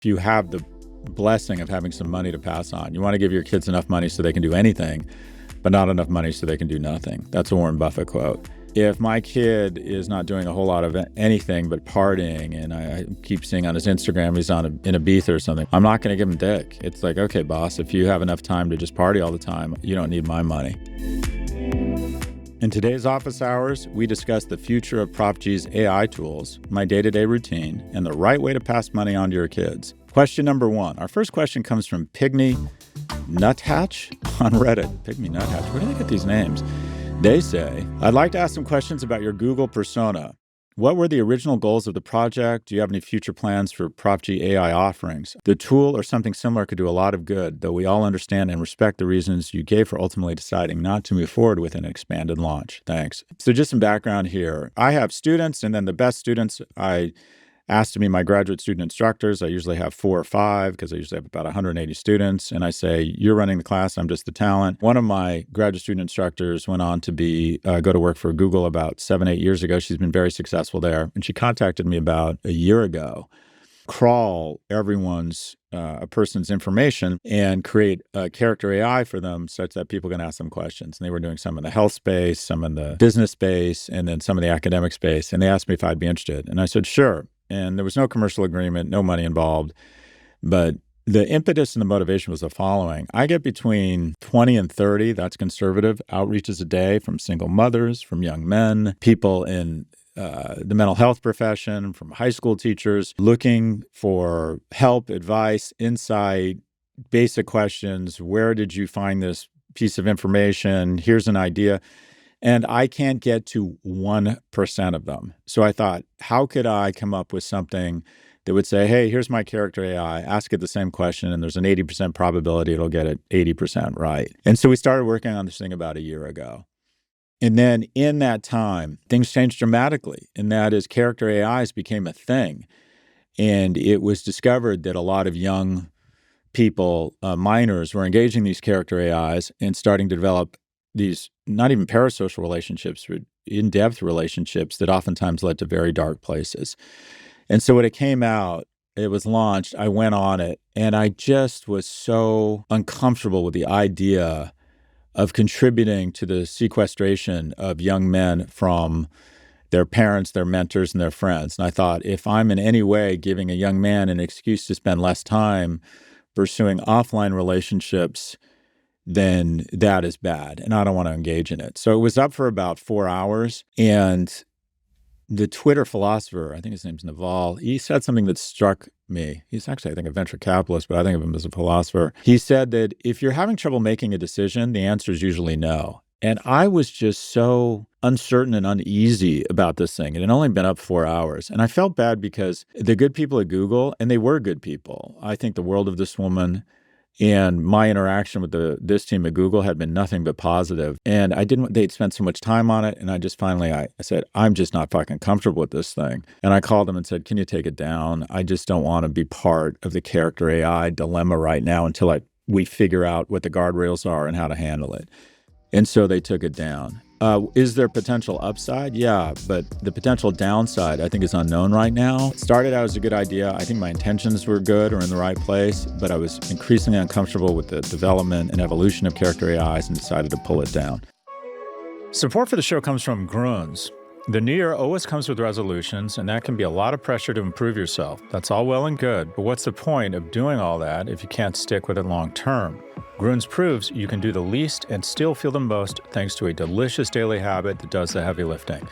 If you have the blessing of having some money to pass on, you want to give your kids enough money so they can do anything, but not enough money so they can do nothing. That's a Warren Buffett quote. If my kid is not doing a whole lot of anything but partying, and I keep seeing on his Instagram he's in Ibiza or something, I'm not going to give him dick. It's like, okay, boss, if you have enough time to just party all the time, you don't need my money. In today's office hours, we discuss the future of Prof G's AI tools, my day-to-day routine, and the right way to pass money on to your kids. Question number 1. Our first question comes from Pygmy Nuthatch on Reddit. Pygmy Nuthatch, where do they get these names? They say, I'd like to ask some questions about your Google persona. What were the original goals of the project? Do you have any future plans for Prof G AI offerings? The tool or something similar could do a lot of good, though we all understand and respect the reasons you gave for ultimately deciding not to move forward with an expanded launch. Thanks. So just some background here. I have students, and then the best students I asked to be my graduate student instructors. I usually have 4 or 5 because I usually have about 180 students. And I say, you're running the class, I'm just the talent. One of my graduate student instructors went on to go to work for Google about 7-8 years ago. She's been very successful there. And she contacted me about a year ago, crawl a person's information and create a character AI for them such that people can ask them questions. And they were doing some in the health space, some in the business space, and then some in the academic space. And they asked me if I'd be interested. And I said, sure. And there was no commercial agreement, no money involved. But the impetus and the motivation was the following. I get between 20 and 30, that's conservative, outreaches a day from single mothers, from young men, people in the mental health profession, from high school teachers, looking for help, advice, insight, basic questions. Where did you find this piece of information? Here's an idea. And I can't get to 1% of them. So I thought, how could I come up with something that would say, hey, here's my character AI, ask it the same question, and there's an 80% probability it'll get it 80% right. And so we started working on this thing about a year ago. And then in that time, things changed dramatically. And that is character AIs became a thing. And it was discovered that a lot of young people, minors, were engaging these character AIs and starting to develop these not even parasocial relationships, but in-depth relationships that oftentimes led to very dark places. And so when it came out, it was launched, I went on it, and I just was so uncomfortable with the idea of contributing to the sequestration of young men from their parents, their mentors, and their friends. And I thought, if I'm in any way giving a young man an excuse to spend less time pursuing offline relationships, then that is bad, and I don't want to engage in it. So it was up for about 4 hours, and the Twitter philosopher, I think his name's Naval, he said something that struck me. He's actually, I think, a venture capitalist, but I think of him as a philosopher. He said that if you're having trouble making a decision, the answer is usually no. And I was just so uncertain and uneasy about this thing. It had only been up 4 hours. And I felt bad because the good people at Google, and they were good people, I think the world of this woman and my interaction with this team at Google had been nothing but positive. And they'd spent so much time on it. And I just finally, I said, I'm just not fucking comfortable with this thing. And I called them and said, can you take it down? I just don't want to be part of the character AI dilemma right now until we figure out what the guardrails are and how to handle it. And so they took it down. Is there potential upside? Yeah, but the potential downside, I think, is unknown right now. It started out as a good idea. I think my intentions were good or in the right place, but I was increasingly uncomfortable with the development and evolution of character AIs and decided to pull it down. Support for the show comes from Gruns. The new year always comes with resolutions, and that can be a lot of pressure to improve yourself. That's all well and good, but what's the point of doing all that if you can't stick with it long term? Gruns proves you can do the least and still feel the most thanks to a delicious daily habit that does the heavy lifting.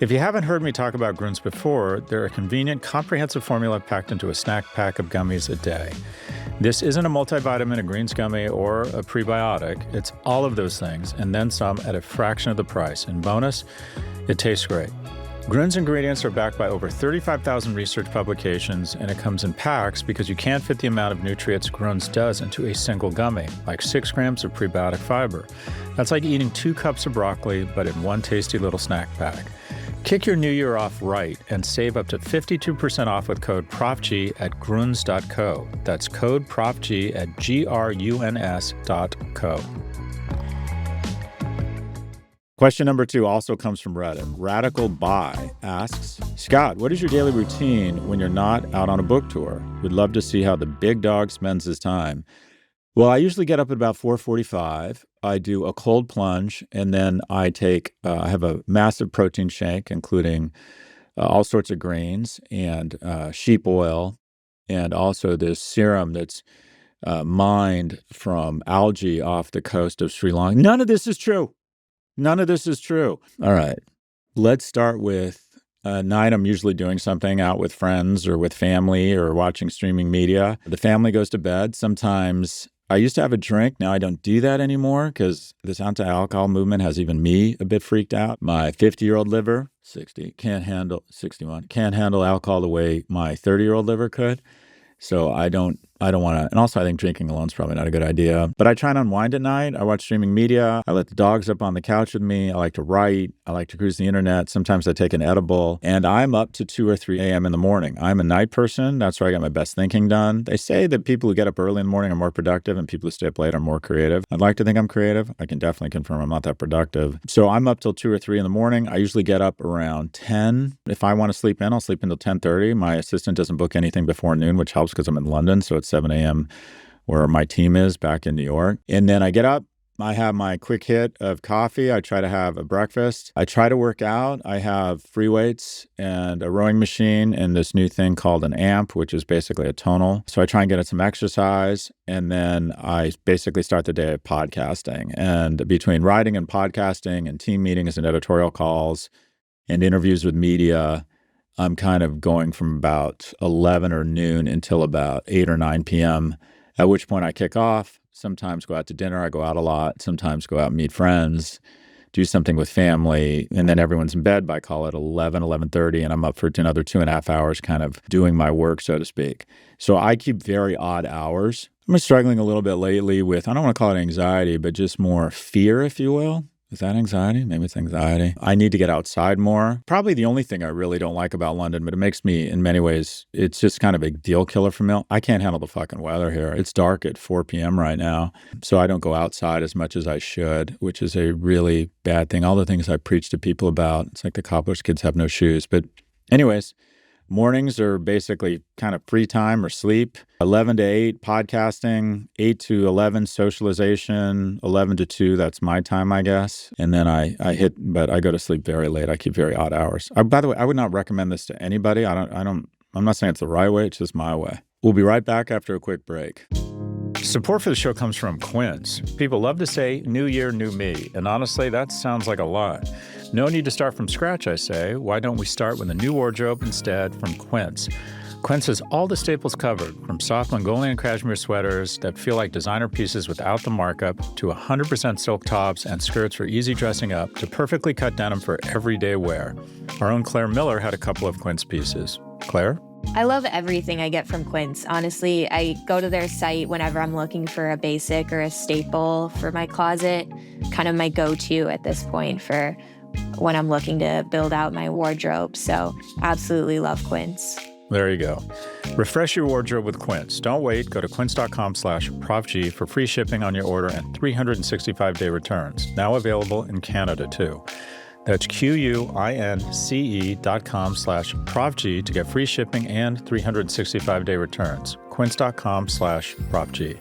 If you haven't heard me talk about Gruns before, they're a convenient, comprehensive formula packed into a snack pack of gummies a day. This isn't a multivitamin, a greens gummy, or a prebiotic. It's all of those things, and then some at a fraction of the price. And bonus, it tastes great. Gruns ingredients are backed by over 35,000 research publications, and it comes in packs because you can't fit the amount of nutrients Gruns does into a single gummy, like 6 grams of prebiotic fiber. That's like eating 2 cups of broccoli, but in one tasty little snack pack. Kick your new year off right and save up to 52% off with code ProfG at gruns.co. That's code ProfG at gruns.co. Question number 2 also comes from Reddit. Radical Buy asks, Scott, what is your daily routine when you're not out on a book tour? Would love to see how the big dog spends his time. Well, I usually get up at about 4:45. I do a cold plunge, and then I have a massive protein shake, including all sorts of grains and sheep oil, and also this serum that's mined from algae off the coast of Sri Lanka. None of this is true. None of this is true. All right. Let's start with night. I'm usually doing something out with friends or with family or watching streaming media. The family goes to bed. Sometimes I used to have a drink. Now I don't do that anymore because this anti-alcohol movement has even me a bit freaked out. My 50-year-old liver, 61, can't handle alcohol the way my 30-year-old liver could. So I don't want to, and also I think drinking alone is probably not a good idea. But I try and unwind at night. I watch streaming media. I let the dogs up on the couch with me. I like to write. I like to cruise the internet. Sometimes I take an edible, and I'm up to 2 or 3 a.m. in the morning. I'm a night person. That's where I get my best thinking done. They say that people who get up early in the morning are more productive and people who stay up late are more creative. I'd like to think I'm creative. I can definitely confirm I'm not that productive. So I'm up till 2 or 3 in the morning. I usually get up around 10. If I want to sleep in, I'll sleep until 10:30. My assistant doesn't book anything before noon, which helps because I'm in London. So it's 7 a.m. where my team is back in New York. And then I get up, I have my quick hit of coffee. I try to have a breakfast. I try to work out. I have free weights and a rowing machine and this new thing called an amp, which is basically a tonal. So I try and get in some exercise. And then I basically start the day podcasting. And between writing and podcasting and team meetings and editorial calls and interviews with media, I'm kind of going from about 11 or noon until about 8 or 9 p.m., at which point I kick off, sometimes go out to dinner. I go out a lot, sometimes go out and meet friends, do something with family, and then everyone's in bed by, call it 11:30, and I'm up for another 2.5 hours kind of doing my work, so to speak. So I keep very odd hours. I'm struggling a little bit lately with, I don't want to call it anxiety, but just more fear, if you will. Is that anxiety? Maybe it's anxiety. I need to get outside more. Probably the only thing I really don't like about London, but it makes me, in many ways, it's just kind of a deal killer for me. I can't handle the fucking weather here. It's dark at 4 p.m. right now, so I don't go outside as much as I should, which is a really bad thing. All the things I preach to people about, it's like the cobbler's kids have no shoes. But anyways, mornings are basically kind of free time or sleep. 11 to 8, podcasting. 8 to 11, socialization. 11 to 2, that's my time, I guess. And then but I go to sleep very late. I keep very odd hours. By the way, I would not recommend this to anybody. I'm not saying it's the right way. It's just my way. We'll be right back after a quick break. Support for the show comes from Quince. People love to say, new year, new me. And honestly, that sounds like a lot. No need to start from scratch, I say. Why don't we start with a new wardrobe instead from Quince? Quince has all the staples covered, from soft Mongolian cashmere sweaters that feel like designer pieces without the markup, to 100% silk tops and skirts for easy dressing up, to perfectly cut denim for everyday wear. Our own Claire Miller had a couple of Quince pieces. Claire? I love everything I get from Quince. Honestly, I go to their site whenever I'm looking for a basic or a staple for my closet, kind of my go-to at this point for when I'm looking to build out my wardrobe. So absolutely love Quince. There you go. Refresh your wardrobe with Quince. Don't wait. Go to quince.com/Prof G for free shipping on your order and 365-day returns. Now available in Canada, too. That's QUINCE.com/Prof G to get free shipping and 365-day returns. Quince.com/Prof G.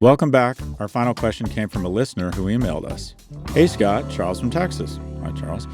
Welcome back. Our final question came from a listener who emailed us. Hey, Scott. Charles from Texas. Hi, Charles.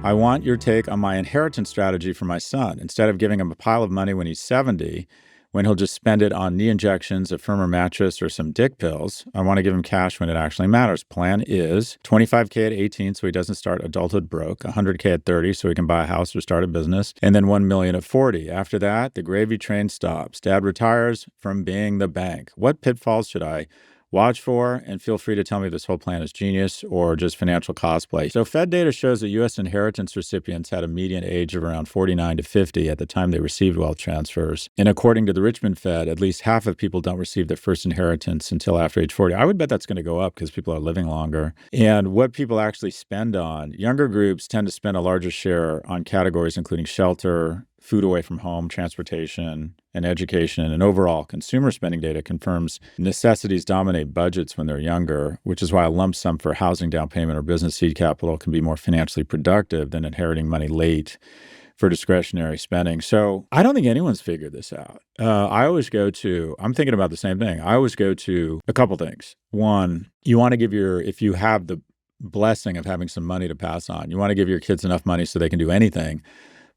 I want your take on my inheritance strategy for my son. Instead of giving him a pile of money when he's 70, when he'll just spend it on knee injections, a firmer mattress, or some dick pills, I want to give him cash when it actually matters. Plan is $25K at 18 so he doesn't start adulthood broke, $100K at 30 so he can buy a house or start a business, and then $1 million at 40. After that, the gravy train stops. Dad retires from being the bank. What pitfalls should I watch for? And feel free to tell me if this whole plan is genius or just financial cosplay. So Fed data shows that U.S. inheritance recipients had a median age of around 49 to 50 at the time they received wealth transfers. And according to the Richmond Fed, at least half of people don't receive their first inheritance until after age 40. I would bet that's going to go up because people are living longer. And what people actually spend on, younger groups tend to spend a larger share on categories including shelter, food away from home, transportation, and education, and overall consumer spending data confirms necessities dominate budgets when they're younger, which is why a lump sum for housing down payment or business seed capital can be more financially productive than inheriting money late for discretionary spending. So I don't think anyone's figured this out. I'm thinking about the same thing. I always go to a couple things. One, you want to if you have the blessing of having some money to pass on, you want to give your kids enough money so they can do anything,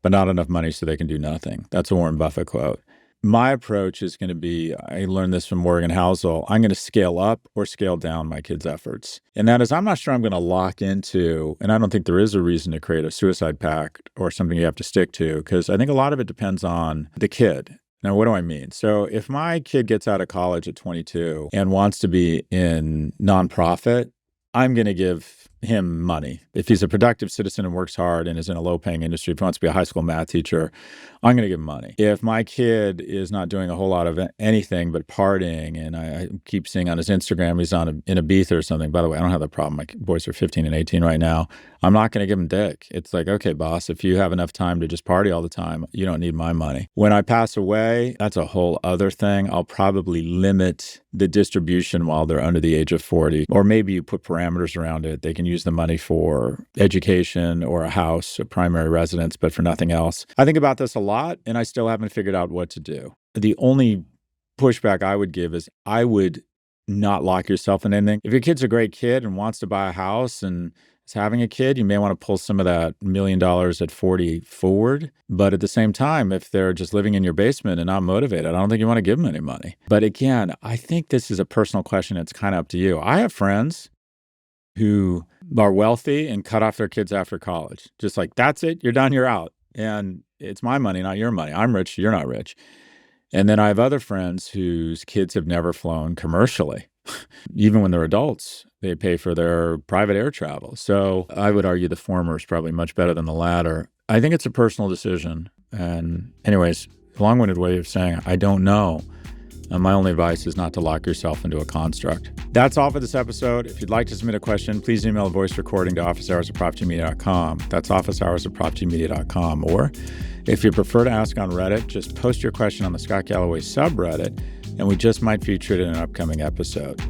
but not enough money so they can do nothing. That's a Warren Buffett quote. My approach is going to be, I learned this from Morgan Housel, I'm going to scale up or scale down my kids' efforts. And that is, I'm not sure I'm going to lock into, and I don't think there is a reason to create a suicide pact or something you have to stick to, because I think a lot of it depends on the kid. Now, what do I mean? So if my kid gets out of college at 22 and wants to be in nonprofit, I'm going to give him money. If he's a productive citizen and works hard and is in a low-paying industry, if he wants to be a high school math teacher, I'm going to give him money. If my kid is not doing a whole lot of anything but partying, and I keep seeing on his Instagram he's in Ibiza or something. By the way, I don't have that problem. My boys are 15 and 18 right now. I'm not going to give him dick. It's like, okay, boss, if you have enough time to just party all the time, you don't need my money. When I pass away, that's a whole other thing. I'll probably limit the distribution while they're under the age of 40. Or maybe you put parameters around it. They can use the money for education or a house, a primary residence, but for nothing else. I think about this a lot, and I still haven't figured out what to do. The only pushback I would give is I would not lock yourself in anything. If your kid's a great kid and wants to buy a house and is having a kid, you may want to pull some of that $1 million at 40 forward. But at the same time, if they're just living in your basement and not motivated, I don't think you want to give them any money. But again, I think this is a personal question. It's kind of up to you. I have friends who are wealthy and cut off their kids after college. Just like, that's it, you're done, you're out. And it's my money, not your money. I'm rich, you're not rich. And then I have other friends whose kids have never flown commercially. Even when they're adults, they pay for their private air travel. So I would argue the former is probably much better than the latter. I think it's a personal decision. And anyways, long-winded way of saying I don't know. My only advice is not to lock yourself into a construct. That's all for this episode. If you'd like to submit a question, please email a voice recording to officehours@profgmedia.com. That's officehours@profgmedia.com. Or if you prefer to ask on Reddit, just post your question on the Scott Galloway subreddit, and we just might feature it in an upcoming episode.